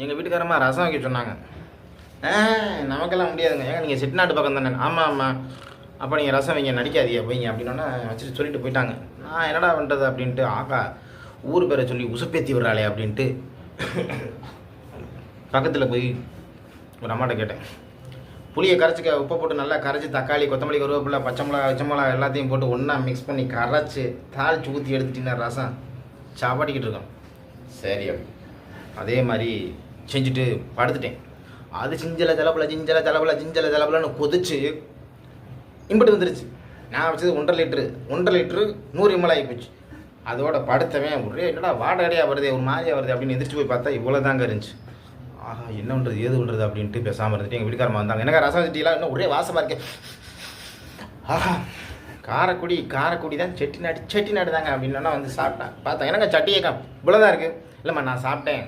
எங்கள் வீட்டுக்காரம்மா ரசம் வைக்க சொன்னாங்க. நமக்கெல்லாம் முடியாதுங்க. ஏங்க நீங்கள் செட்டிநாட்டு பக்கம் தானே? ஆமாம் ஆமாம். அப்போ நீங்கள் ரசம் வைங்க, நடிக்காதீங்க வைங்க அப்படின்னோன்னா வச்சுட்டு சொல்லிட்டு போயிட்டாங்க. நான் என்னடா பண்ணுறது அப்படின்ட்டு, ஆகா ஊர் பேரை சொல்லி உசுப்பேத்தி விடுறாளே அப்படின்ட்டு பக்கத்தில் போய் ஒரு அம்மாட்ட கேட்டேன். புளியை கரைச்சிக்க உப்பை போட்டு நல்லா கரைச்சி தக்காளி கொத்தமல்லி கருவேப்பிலை பச்சை மிளகா எல்லாத்தையும் போட்டு ஒன்றா மிக்ஸ் பண்ணி கரைச்சி தாளித்து ஊற்றி எடுத்துட்டிங்கன்னா ரசம் சாப்பாட்டிக்கிட்டு இருக்கோம். சரி அப்படி அதே மாதிரி செஞ்சுட்டு படுத்துட்டேன். அது சிஞ்சலை ஜலபலன்னு கொதிச்சு இம்பட்டு வந்துருச்சு. நான் வச்சது 1.5 லிட்ரு 100 ml ஆகி போச்சு. அதோட படுத்தவன் ஒரே என்னடா வாடகையாக வருது, ஒரு மாதிரியாக வருது அப்படின்னு எந்திரிச்சு போய் பார்த்தா இவ்வளோ தாங்க இருந்துச்சு. ஆஹா என்ன பண்ணுறது ஏது பண்ணுறது அப்படின்ட்டு பேசாமல் இருந்துட்டு எங்கள் வீட்டுக்காரமா வந்தாங்க. எனக்கு ரசம் வச்சுட்டீங்களா, இன்னும் ஒரே வாசமாக இருக்கேன். ஆஹா காரக்குடி தான் செட்டிநாடு தாங்க அப்படின்னா வந்து சாப்பிட்டேன். பார்த்தேன் எனக்கு சட்டியே இவ்வளோ தான் இருக்குது. இல்லைம்மா நான் சாப்பிட்டேன்